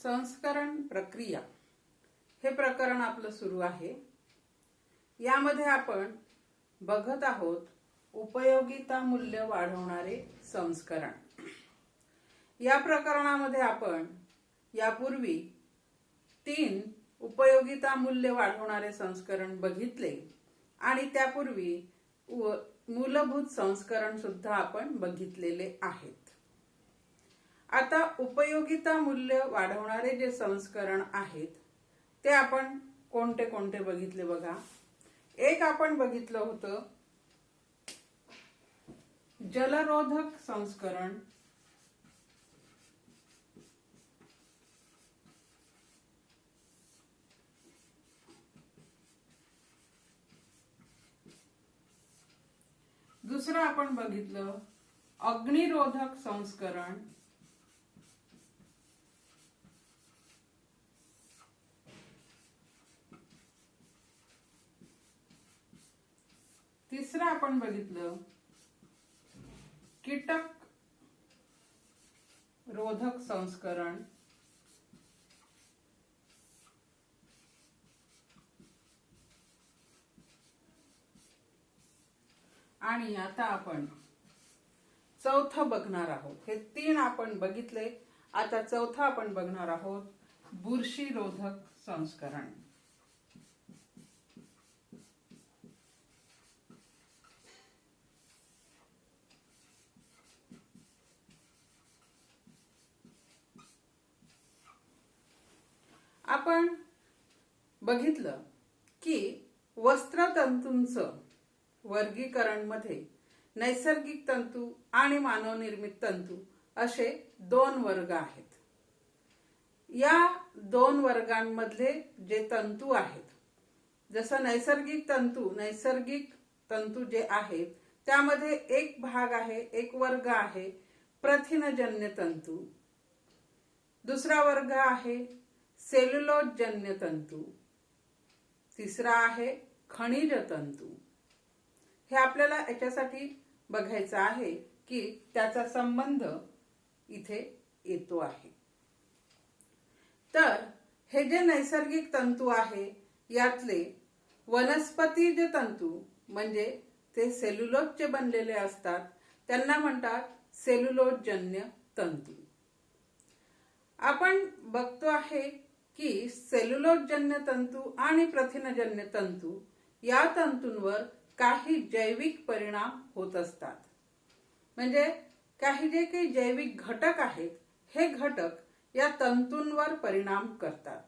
संस्करण प्रक्रिया हे प्रकरण आपलं सुरू आहे। यामध्ये आपण बघत आहोत उपयोगिता मूल्य वाढवणारे संस्करण। या प्रकरणामध्ये आपण यापूर्वी 3 उपयोगिता मूल्य वाढवणारे संस्करण बघितले आणि त्यापूर्वी मूलभूत संस्करण सुद्धा आपण बघितलेले आहेत। आता उपयोगिता मूल्य वाढवणारे जे संस्करण आहेत ते आपण कोणते कोणते बघितले बघा। एक आपण बघितलं होतं जलरोधक संस्करण, दुसरं आपण बघितलं अग्निरोधक संस्करण, तिसरं आपण बघितलं कीटक रोधक संस्करण, आणि आता आपण चौथं बघणार आहोत। हे 3 आपण बघितले, आता चौथं आपण बघणार आहोत बुरशी रोधक संस्करण। आपण बघितलं की वस्त्रतंतूंचं वर्गीकरण मध्ये नैसर्गिक तंतू आणि मानवनिर्मित तंतू असे 2 वर्ग आहेत। या 2 वर्गांमधले जे तंतू आहेत, जसं नैसर्गिक तंतू जे आहेत त्यामध्ये एक भाग आहे, एक वर्ग आहे प्रथिनजन्य तंतू, दुसरा वर्ग आहे सेल्युलोजजन्य तंतू, तिसरा आहे खनिज तंतू। हे आपल्याला याच्यासाठी बघायचं आहे की त्याचा संबंध इथे येतो आहे। तर हे जे नैसर्गिक तंतू आहे यातले वनस्पतीज तंतू म्हणजे ते सेल्युलोजचे बनलेले असतात, त्यांना म्हणतात सेल्युलोजजन्य तंतू। आपण बघतो आहे की सेल्युलोजजन्य तंतू आणि प्रथिनजन्य तंतू या तंतूंवर काही जैविक परिणाम होत असतात। म्हणजे काही जे काही जैविक घटक आहेत हे घटक या तंतूंवर परिणाम करतात।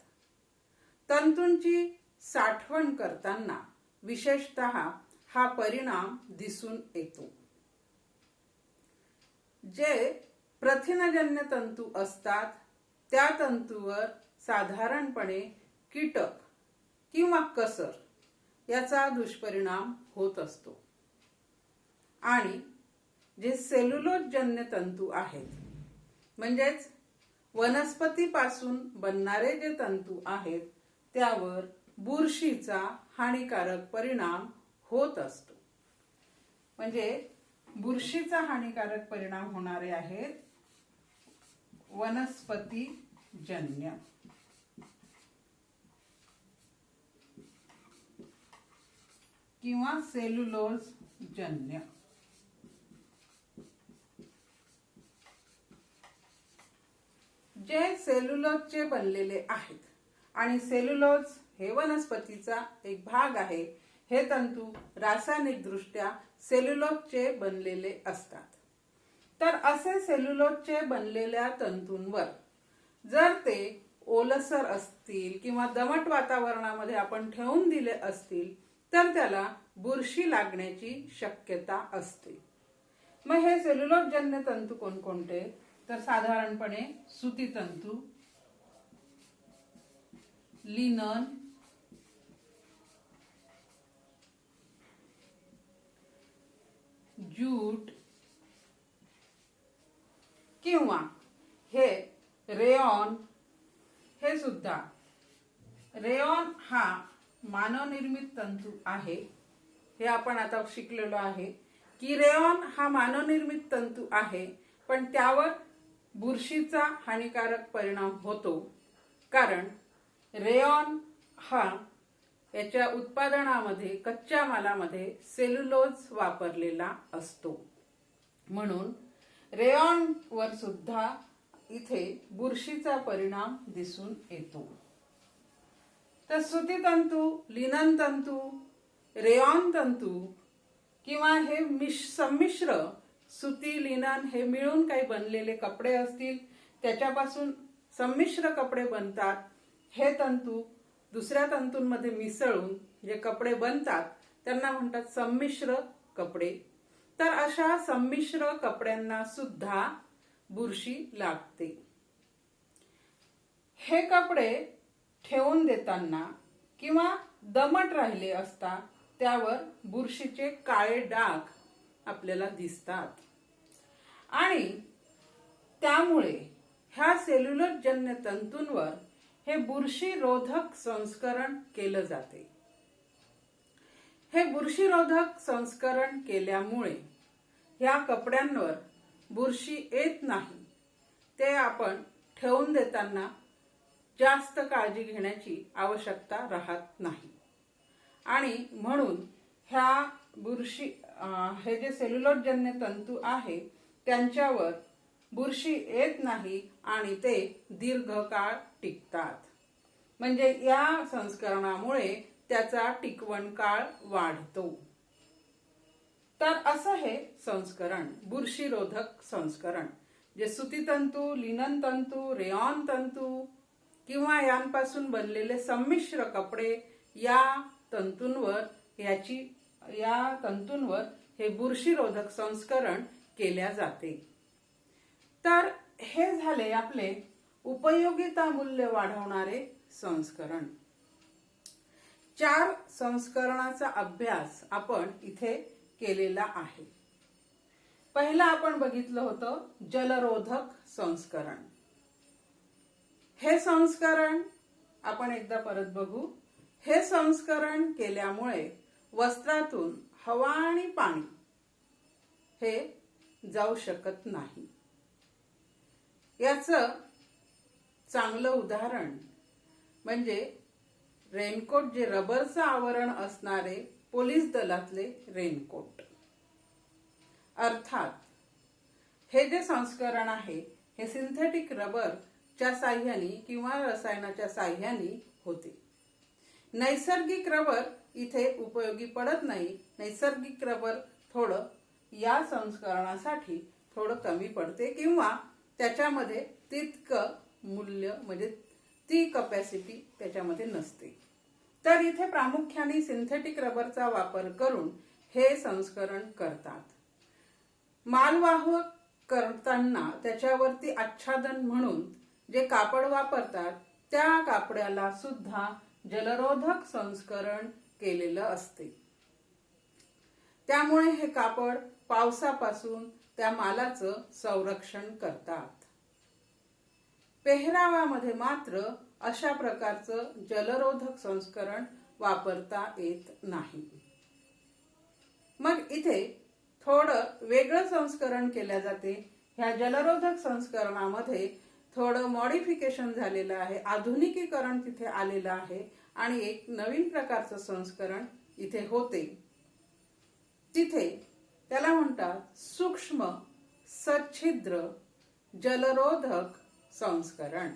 तंतूंची साठवण करताना विशेषतः हा परिणाम दिसून येतो। जे प्रथिनजन्य तंतू असतात त्या तंतूवर साधारणपणे कीटक किंवा कसर याचा दुष्परिणाम होत असतो, आणि जे सेल्युलोजजन्य तंतू आहेत म्हणजेच वनस्पतीपासून बनणारे जे तंतू आहेत त्यावर बुरशीचा हानिकारक परिणाम होत असतो। म्हणजे बुरशीचा हानिकारक परिणाम होणारे आहेत वनस्पतीजन्य किंवा सेल्युलोजजन्य। जे सेल्युलोजचे बनलेले आहेत, आणि सेल्युलोज हे वनस्पतीचा एक भाग आहे, हे तंतू रासायनिक दृष्ट्या सेल्युलोजचे बनलेले असतात। तर असे सेल्युलोजचे बनलेल्या तंतूंवर जर ते ओलसर असतील किंवा दमट वातावरणामध्ये आपण ठेवून दिले असतील तर त्याला बुरशी लागण्याची शक्यता असते। मग हे सेल्युलोजजन्य तंतू कोणकोणते, तर साधारणपणे सुती तंतू, लिनन, ज्यूट किंवा हे रेयॉन। हे सुद्धा रेयॉन हा मानवनिर्मित तंतू आहे। हे आपण आता शिकलेलो आहे की रेयॉन हा मानवनिर्मित तंतू आहे, पण त्यावर बुरशीचा हानिकारक परिणाम होतो कारण रेयॉन हा याच्या उत्पादनामध्ये कच्च्या मालामध्ये सेल्युलोज वापरलेला असतो, म्हणून रेयॉन वर सुद्धा इथे बुरशीचा परिणाम दिसून येतो. तर सुतीतंतू, लिनन तंतू, रेयॉन तंतू किंवा हे संमिश्र सुती लिनन हे मिळून काही बनलेले कपडे असतील, त्याच्यापासून संमिश्र कपडे बनतात. हे तंतू दुसऱ्या तंतूंमध्ये मिसळून जे कपडे बनतात त्यांना म्हणतात संमिश्र कपडे. तर अशा संमिश्र कपड्यांना सुद्धा बुरशी लागते. हे कपडे ठेवून देताना किंवा दमट राहिले असता त्यावर बुरशीचे काळे डाग आपल्याला दिसतात आणि त्यामुळे ह्या सेल्युलोजजन्य तंतूंवर हे बुरशीरोधक संस्करण केलं जाते. हे बुरशीरोधक संस्करण केल्यामुळे ह्या कपड्यांवर बुरशी येत नाही. ते आपण ठेवून देताना जास्त काळजी घेण्याची आवश्यकता राहत नाही आणि म्हणून ह्या बुरशी हे जे सेल्युलोजजन्य तंतू आहे त्यांच्यावर बुरशी येत नाही आणि ते दीर्घकाळ टिकतात. म्हणजे या संस्करणामुळे त्याचा टिकवण काळ वाढतो. तर असं हे संस्करण, बुरशीरोधक संस्करण, जे सुतीतंतू, लिनन तंतू, रेयॉन तंतू किंवा यांपासून बनलेले संमिश्र कपडे या तंतूंवर हे बुरशीरोधक संस्करण केल्या जाते. तर हे झाले आपले उपयोगिता मूल्य वाढवणारे संस्करण. 4 संस्करणाचा अभ्यास आपण इथे केलेला आहे. पहिला आपण बघितलं होतं जलरोधक संस्करण. हे संस्करण आपण एकदा परत बघू. हे संस्करण केल्यामुळे वस्त्रातून हवा आणि पाणी हे जाऊ शकत नाही. याचं चांगलं उदाहरण म्हणजे रेनकोट, जे रबरचं आवरण असणारे पोलीस दलातले रेनकोट. अर्थात हे जे संस्करण आहे हे सिंथेटिक रबरच्या साह्याने किंवा रसायनाच्या साह्याने होते. नैसर्गिक रबर इथे उपयोगी पडत नाही. नैसर्गिक रबर थोडं या संस्करणासाठी थोडं कमी पडते किंवा त्याच्यामध्ये तितकं मूल्य म्हणजे ती कपॅसिटी त्याच्यामध्ये नसते. तर इथे प्रामुख्याने सिंथेटिक रबरचा वापर करून हे संस्करण करतात. मालवाहक करताना त्याच्यावरती आच्छादन म्हणून जे कापड वापरतात त्या कापडाला सुद्धा जलरोधक संस्करण केलेलं असते. त्यामुळे हे कापड पावसापासून त्या मालाचं संरक्षण करतात. पेहरावामध्ये मात्र अशा प्रकारचं जलरोधक संस्करण वापरता येत नाही. मग इथे थोडं वेगळं संस्करण केले जाते. ह्या जलरोधक संस्करणामध्ये थोडं मॉडिफिकेशन झालेलं आहे, आधुनिकीकरण तिथे आलेलं आहे आणि एक नवीन प्रकारचं संस्करण इथे होते. तिथे त्याला म्हणतात सूक्ष्म सच्छिद्र जलरोधक संस्करण.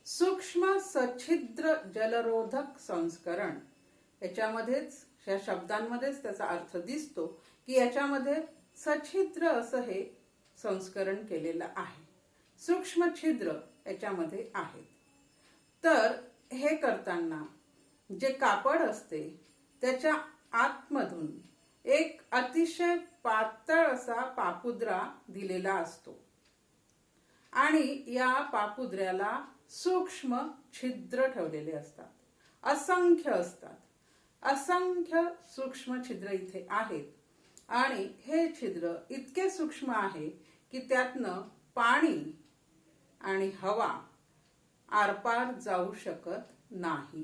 सूक्ष्म सच्छिद्र जलरोधक संस्करण याच्यामध्येच, या शब्दांमध्येच त्याचा अर्थ दिसतो की याच्यामध्ये सच्छिद्र असं हे संस्करण केलेलं आहे. सूक्ष्म छिद्र याच्यामध्ये आहेत. तर हे करताना जे कापड असते त्याच्या आतमधून एक अतिशय पातळ असा पापुद्रा दिलेला असतो आणि या पापुद्र्याला सूक्ष्म छिद्र ठेवलेले असतात. असंख्य असतात. असंख्य सूक्ष्म छिद्र इथे आहेत आणि हे छिद्र इतके सूक्ष्म आहे की त्यातनं पाणी आणि हवा आरपार जाऊ शकत नाही.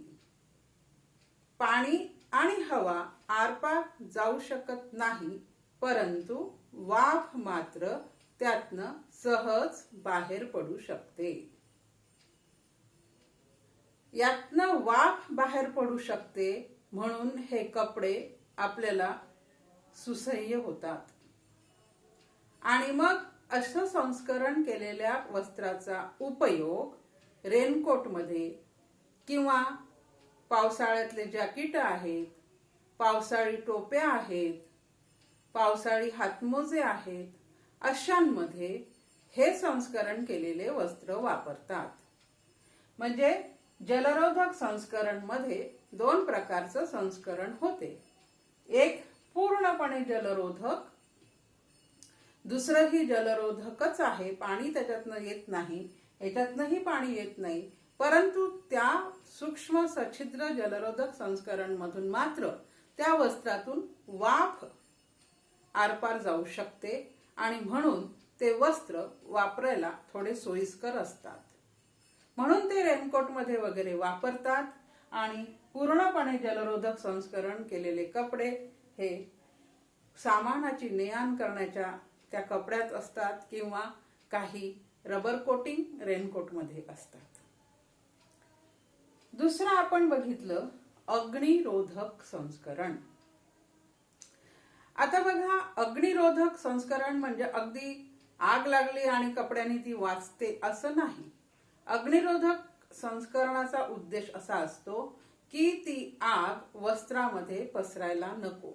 पाणी आणि हवा आरपार जाऊ शकत नाही, परंतु वाफ मात्र त्यातनं सहज बाहेर पडू शकते. यातनं वाफ बाहेर पडू शकते, म्हणून हे कपडे आपल्याला सुसह्य होतात. आणि मग असं संस्करण केलेल्या वस्त्राचा उपयोग रेनकोट मध्ये किंवा पावसाळ्यातले जॅकेट आहेत, पावसाळी टोप्या आहेत, पावसाळी हातमोजे आहेत, अशांमध्ये हे संस्करण केलेले वस्त्र वापरतात. म्हणजे जलरोधक संस्करण मध्ये दोन प्रकारचं संस्करण होते. एक पूर्णपणे जलरोधक, दुसरं ही जलरोधकच आहे, पाणी त्याच्यातनं येत नाही, याच्यातनंही पाणी येत नाही, परंतु त्या सूक्ष्म सछिद्र जलरोधक संस्करण मधून मात्र त्या वस्त्रातून वाफ आरपार जाऊ शकते आणि म्हणून ते वस्त्र वापरायला थोडे सोयीस्कर असतात. म्हणून ते रेनकोट मध्ये वगैरे वापरतात. आणि पूर्णपणे जलरोधक संस्करण केलेले कपडे हे सामानाची ने-आण करण्याच्या त्या कपड्यात असतात किंवा काही रबर कोटिंग रेनकोट मध्ये असतात. दुसरं आपण बघितलं अग्निरोधक संस्करण. आता बघा, अग्निरोधक संस्करण म्हणजे अगदी आग लागली आणि कपड्यांनी ती वाचते असं नाही. अग्निरोधक संस्करणाचा उद्देश असा असतो की ती आग वस्त्रामध्ये पसरायला नको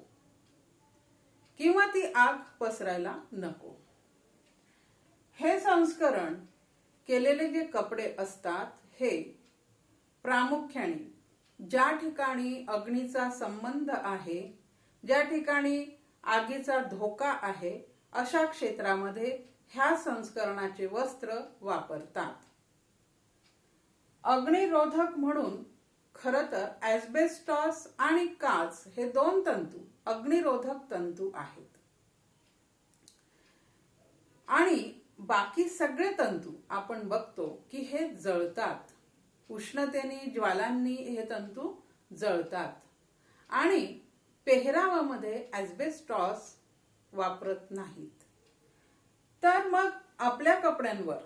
किंवा ती आग पसरायला नको. हे संस्करण केलेले जे कपडे असतात हे प्रामुख्याने ज्या ठिकाणी अग्नीचा संबंध आहे, ज्या ठिकाणी आगीचा धोका आहे, अशा क्षेत्रामध्ये ह्या संस्करणाचे वस्त्र वापरतात. अग्निरोधक म्हणून खरं तर ॲस्बेस्टॉस आणि काच हे दोन तंतू अग्निरोधक तंतू आहेत. आणि बाकी सगळे तंतू आपण बघतो की हे जळतात. उष्णतेने, ज्वालांनी हे तंतू जळतात. आणि पेहरावामध्ये ॲस्बेस्टॉस वापरत नाहीत. तर मग आपल्या कपड्यांवर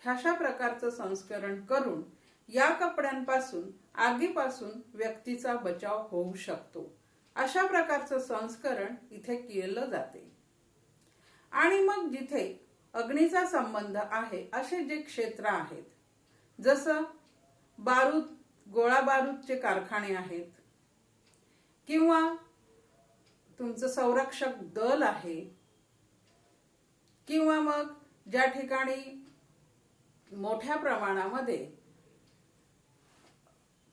अशा प्रकारचं संस्करण करून या कपड्यांपासून, आगीपासून व्यक्तीचा बचाव होऊ शकतो. अशा प्रकारचं संस्करण इथे केलं जाते. आणि मग जिथे अग्नीचा संबंध आहे असे जे क्षेत्र आहेत, जसं बारूद, गोळा बारूदचे कारखाने आहेत किंवा तुमचं संरक्षक दल आहे किंवा मग ज्या ठिकाणी मोठ्या प्रमाणामध्ये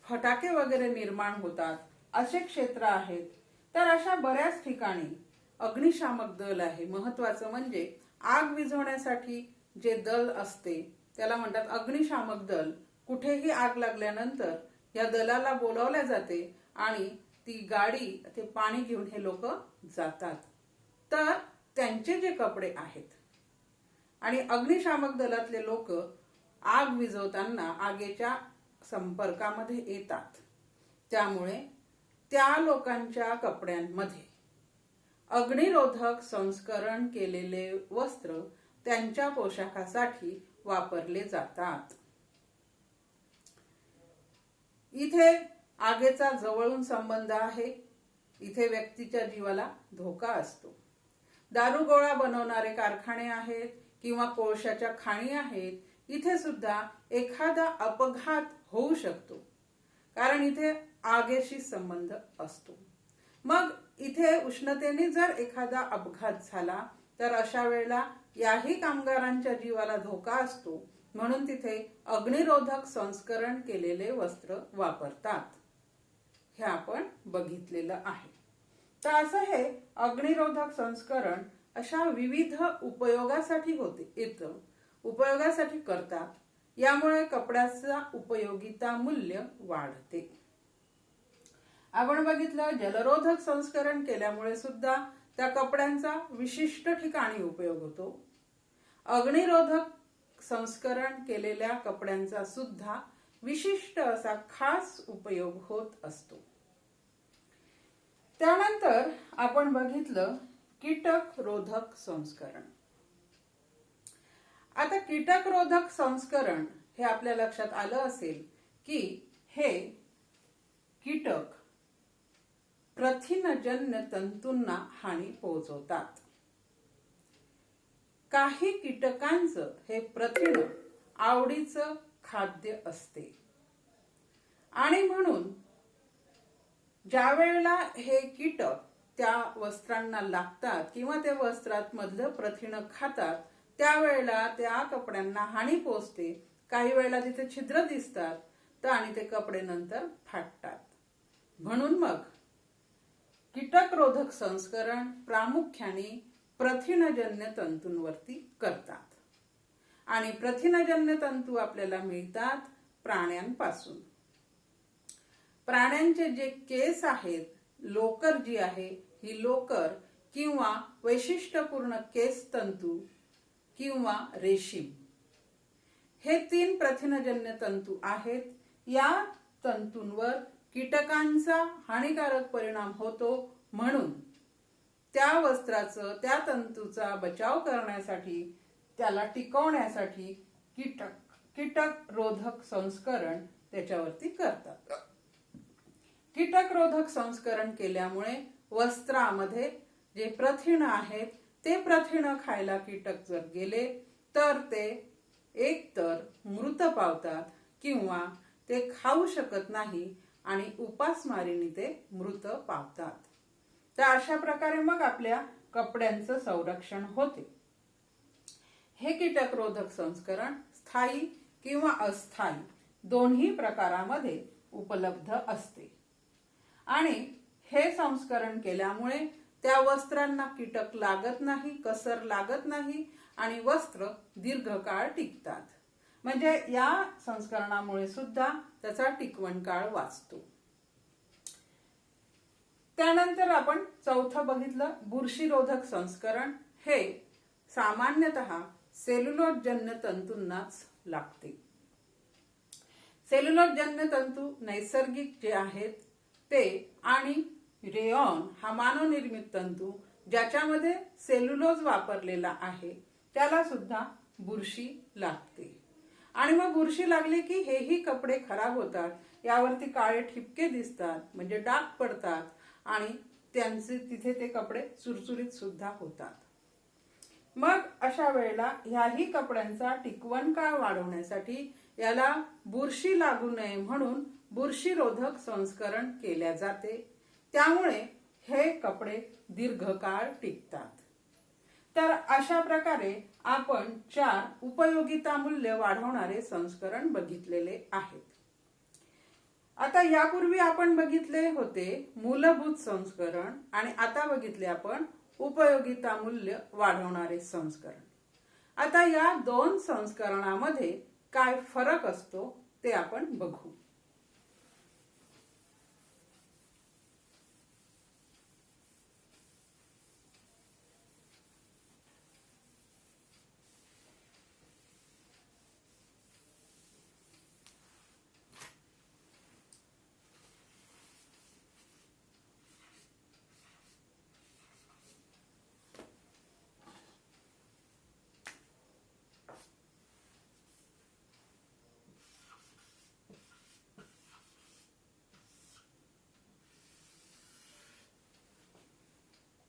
फटाके वगैरे निर्माण होतात असे क्षेत्र आहेत, तर अशा बऱ्याच ठिकाणी अग्निशामक दल आहे. महत्वाचं म्हणजे आग विझवण्यासाठी जे दल असते त्याला म्हणतात अग्निशामक दल. कुठेही आग लागल्यानंतर या दलाला बोलावले जाते आणि ती गाडी, ते पाणी घेऊन हे लोक जातात. तर त्यांचे जे कपडे आहेत आणि अग्निशामक दलातले लोक आग विझवताना आगीच्या संपर्कामध्ये येतात, त्यामुळे त्या लोकांच्या कपड्यांमध्ये अग्निरोधक संस्करण केलेले वस्त्र त्यांच्या पोशाखासाठी वापरले जातात. इथे आगीचा जवळून संबंध आहे, इथे व्यक्तीच्या जीवाला धोका असतो. दारुगोळा बनवणारे कारखाने आहेत किंवा कोळशाच्या खाणी आहेत, इथे सुद्धा एखादा अपघात होऊ शकतो, कारण इथे आगीशी संबंध असतो. मग इथे उष्णतेने जर एखादा अपघात झाला तर अशा वेळेला याही कामगारांच्या जीवाला धोका असतो. म्हणून तिथे अग्निरोधक संस्करण केलेले वस्त्र वापरतात. हे आपण बघितलेलं आहे. तर असं हे अग्निरोधक संस्करण अशा विविध उपयोगासाठी येतं, उपयोगासाठी करतात. यामुळे कपड्याचा उपयोगिता मूल्य वाढते. आपण बघितलं जलरोधक संस्करण केल्यामुळे सुद्धा त्या कपड्यांचा विशिष्ट ठिकाणी उपयोग होतो. अग्निरोधक संस्करण केलेल्या कपड्यांचा सुद्धा विशिष्ट असा खास उपयोग होत असतो. त्यानंतर आपण बघितलं कीटक रोधक संस्करण. आता कीटक रोधक संस्करण हे आपल्या लक्षात आलं असेल की हे कीटक प्रथिनजन्य तंतूंना हानी पोहोचवतात. काही कीटकांचं हे प्रथिन आवडीचं खाद्य असते आणि म्हणून ज्या वेळेला हे कीटक त्या वस्त्रांना लागतात किंवा त्या वस्त्रात मधलं प्रथिन खातात त्यावेळेला त्या कपड्यांना हानी पोहोचते. काही वेळेला तिथे छिद्र दिसतात तर आणि ते कपडे नंतर फाटतात. म्हणून मग कीटकरोधक संस्करण प्रामुख्याने प्रथिनजन्य तंतूंवरती करतात आणि प्रथिनजन्य तंतू आपल्याला मिळतात प्राण्यांपासून. प्राण्यांचे जे केस आहेत, लोकर जी आहे ही लोकर किंवा वैशिष्ट्यपूर्ण केस तंतू किंवा रेशीम हे 3 प्रथिनजन्य तंतू आहेत. या तंतूंवर कीटकांचा हानिकारक परिणाम होतो म्हणून त्या वस्त्राचं त्या तंतूचा बचाव करण्यासाठी त्याला टिकवण्यासाठी कीटकरोधक संस्करण त्याच्यावरती करतात. कीटकरोधक संस्करण केल्यामुळे वस्त्रामध्ये जे प्रथिन आहेत ते प्रथिन खायला कीटक जर गेले तर ते एकतर मृत पावतात किंवा ते खाऊ शकत नाही आणि उपासमारीने ते मृत पावतात. तर अशा प्रकारे मग आपल्या कपड्यांचं संरक्षण होते. हे कीटकरोधक संस्करण स्थायी किंवा अस्थायी दोन्ही प्रकारामध्ये उपलब्ध असते आणि हे संस्करण केल्यामुळे त्या वस्त्रांना कीटक लागत नाही, कसर लागत नाही आणि वस्त्र दीर्घकाळ टिकतात. म्हणजे या संस्करणामुळे सुद्धा त्याचा टिकवण काळ वाचतो. त्यानंतर आपण चौथं बघितलं बुरशीरोधक संस्करण. हे सामान्यतः सेल्युलोजन्य तंतूंनाच लागते. सेल्युलोजन्य तंतू नैसर्गिक जे आहेत ते आणि रेयॉन हा मानवनिर्मित तंतू ज्याच्यामध्ये सेल्युलोज वापरलेला आहे त्याला सुद्धा बुरशी लागते आणि मग बुरशी लागली की हेही कपडे खराब होतात. यावरती काळे ठिपके दिसतात म्हणजे डाग पडतात आणि त्यांचे तिथे ते कपडे चुरचुरीत सुद्धा होतात. मग अशा वेळेला ह्याही कपड्यांचा टिकवण काळ वाढवण्यासाठी याला बुरशी लागू नये म्हणून बुरशीरोधक संस्करण केल्या जाते. त्यामुळे हे कपडे दीर्घकाळ टिकतात. तर अशा प्रकारे आपण 4 उपयोगिता मूल्य वाढवणारे संस्करण बघितलेले आहेत. आता यापूर्वी आपण बघितले होते मूलभूत संस्करण आणि आता बघितले आपण उपयोगिता मूल्य वाढवणारे संस्करण. आता या 2 संस्करणामध्ये काय फरक असतो ते आपण बघू.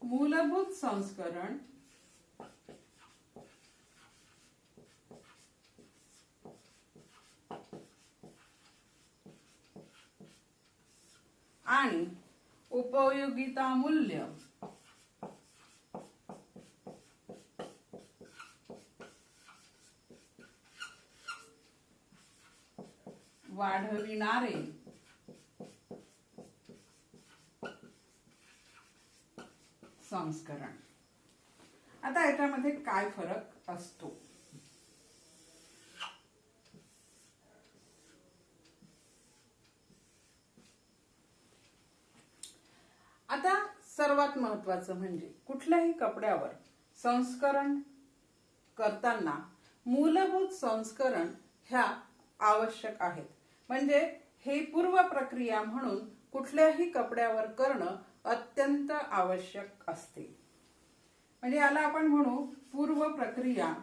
मूलभूत संस्करण आणि उपयोगिता मूल्य वाढविणारे संस्करण. आता याच्यामध्ये काय फरक असतो? आता सर्वात महत्त्वाचं म्हणजे कुठल्याही कपड्यावर संस्करण करताना मूलभूत संस्करण ह्या आवश्यक आहेत. म्हणजे हे पूर्व प्रक्रिया म्हणून कुठल्याही कपड्यावर करणं अत्यंत आवश्यक असते. म्हणजे याला आपण म्हणू पूर्व प्रक्रिया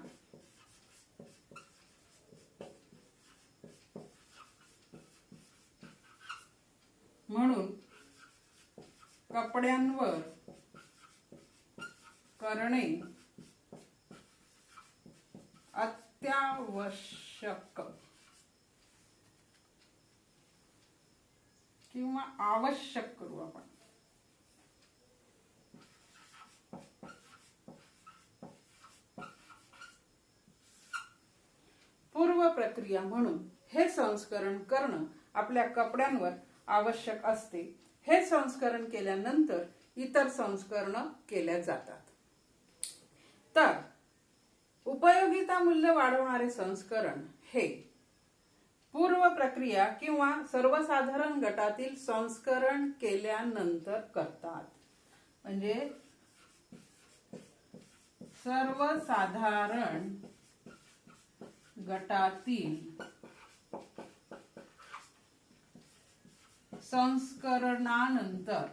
कपड्यांवर करणे अत्यावश्यक किंवा आवश्यक करू आपण. पूर्व प्रक्रिया म्हणून हे संस्करण करणं आपल्या कपड्यांवर आवश्यक असते. हे संस्करण केल्यानंतर इतर संस्करणं केल्या जातात. तर उपयोगिता मूल्य वाढवणारे संस्करण हे पूर्व प्रक्रिया किंवा सर्वसाधारण गटातील संस्करण केल्यानंतर करतात. म्हणजे सर्वसाधारण गटातील संस्करणानंतर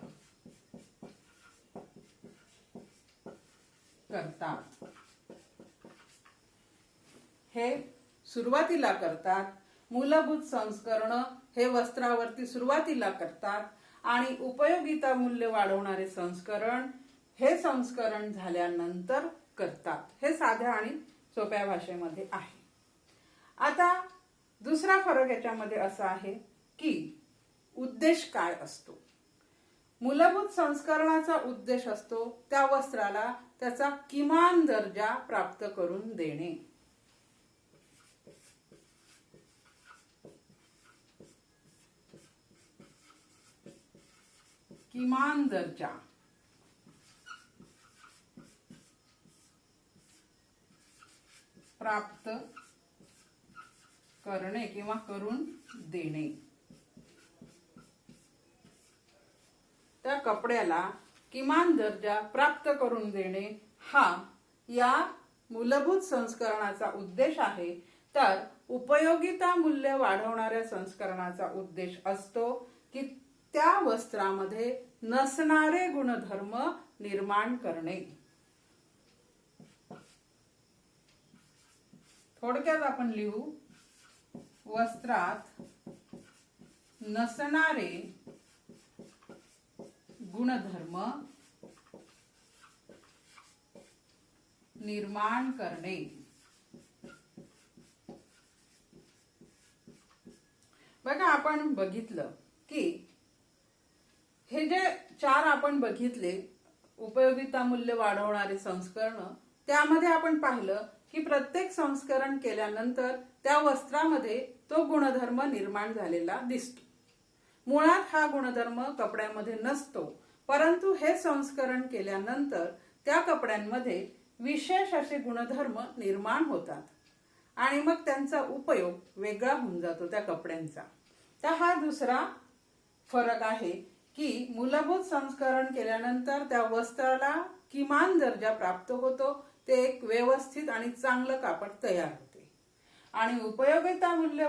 करतात. हे सुरुवातीला करतात. मूलभूत संस्करण हे वस्त्रावरती सुरुवातीला करतात आणि उपयोगिता मूल्य वाढवणारे संस्करण हे संस्करण झाल्यानंतर करतात. हे साध्या आणि सोप्या भाषेमध्ये आहे. आता दुसरा फरक याच्यामध्ये असा आहे की उद्देश काय असतो. मूलभूत संस्करणाचा उद्देश असतो त्या वस्त्राला त्याचा किमान दर्जा प्राप्त करून देणे. किमान दर्जा प्राप्त करणे किंवा करून देणे. त्या कपड्याला किमान दर्जा प्राप्त करून देणे हा या मूलभूत संस्करणाचा उद्देश आहे. तर उपयोगिता मूल्य वाढवणाऱ्या संस्करणाचा उद्देश असतो की त्या वस्त्रामध्ये नसणारे गुणधर्म निर्माण करणे. थोडक्यात आपण लिहू, वस्त्रात नसणारे गुणधर्म निर्माण करणे. बघा, आपण बघितलं की हे जे चार आपण बघितले उपयोगिता मूल्य वाढवणारे संस्करण, त्यामध्ये आपण पाहिलं की प्रत्येक संस्करण केल्यानंतर त्या वस्त्रामध्ये तो गुणधर्म निर्माण झालेला दिसतो. मुळात हा गुणधर्म कपड्यामध्ये नसतो, परंतु हे संस्करण केल्यानंतर त्या कपड्यांमध्ये विशेष असे गुणधर्म निर्माण होतात आणि मग त्यांचा उपयोग वेगळा होऊन जातो त्या कपड्यांचा. तर हा दुसरा फरक आहे की मूलभूत संस्करण केल्यानंतर त्या वस्त्राला किमान दर्जा प्राप्त होतो. ते एक व्यवस्थित आणि चांगलं कापड तयार होते. आणि उपयोगिता मूल्य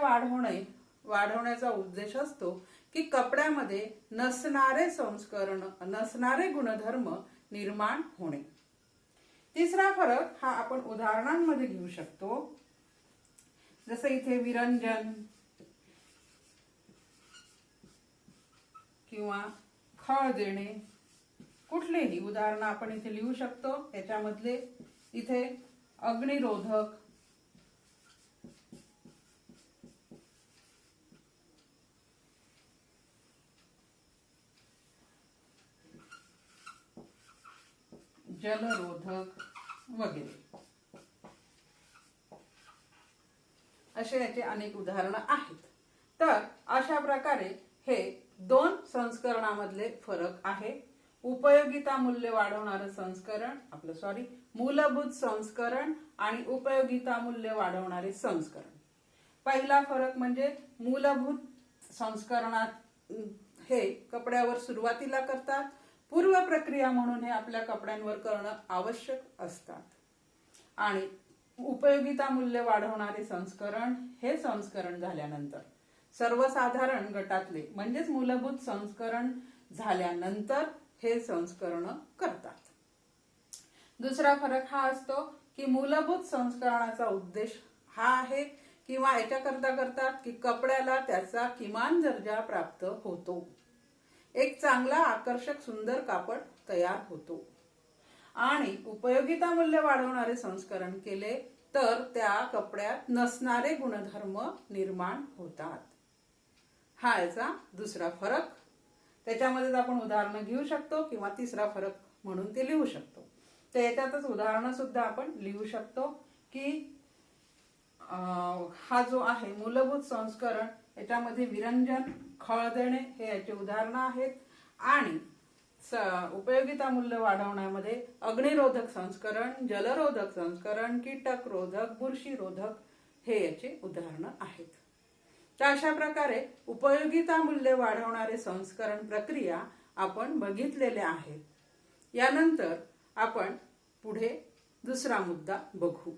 वाढवण्याचा उद्देश असतो की कपड्यामध्ये नसणारे संस्करण, नसणारे गुणधर्म निर्माण होणे. तिसरा फरक हा आपण उदाहरणांमध्ये घेऊ शकतो. जसं इथे विरंजन किंवा खळ देणे, कुठलेही उदाहरण आपण इथे लिहू शकतो. याच्यामधले इथे अग्निरोधक, जलरोधक वगैरे असे याचे अनेक उदाहरणं आहेत. तर अशा प्रकारे हे दोन संस्करणामधले फरक आहे. उपयोगिता मूल्य वाढवणारे संस्करण, मूलभूत संस्करण आणि उपयोगिता मूल्य वाढवणारे संस्करण. पहिला फरक म्हणजे मूलभूत संस्करणात हे कपड्यावर सुरुवातीला करतात. पूर्व प्रक्रिया म्हणून हे आपल्या कपड्यांवर करणं आवश्यक असतात. आणि उपयोगिता मूल्य वाढवणारे संस्करण हे संस्करण झाल्यानंतर सर्वसाधारण गटातले म्हणजेच मूलभूत संस्करण झाल्यानंतर हे संस्करण करतात. दुसरा फरक हा असतो की मूलभूत संस्करणाचा उद्देश हा आहे किंवा याच्याकरता करतात की कपड्याला त्याचा किमान दर्जा प्राप्त होतो. एक चांगला आकर्षक सुंदर कापड तयार होतो. आणि उपयोगिता मूल्य वाढवणारे संस्करण केले तर त्या कपड्यात नसणारे गुणधर्म निर्माण होतात. हा याचा दुसरा फरक. त्याच्यामध्ये आपण उदाहरणं घेऊ शकतो किंवा तिसरा फरक म्हणून ते लिहू शकतो. तर याच्यातच उदाहरणं सुद्धा आपण लिहू शकतो की हा जो आहे मूलभूत संस्करण, याच्यामध्ये विरंजन, खळ देणे हे याचे उदाहरणं आहेत. आणि उपयोगिता मूल्य वाढवण्यामध्ये अग्निरोधक संस्करण, जलरोधक संस्करण, कीटकरोधक, बुरशीरोधक हे याचे उदाहरणं आहेत. तर अशा प्रकारे उपयोगिता मूल्य वाढवणारे संस्करण प्रक्रिया आपण बघितलेल्या आहेत. यानंतर आपण पुढे दुसरा मुद्दा बघू.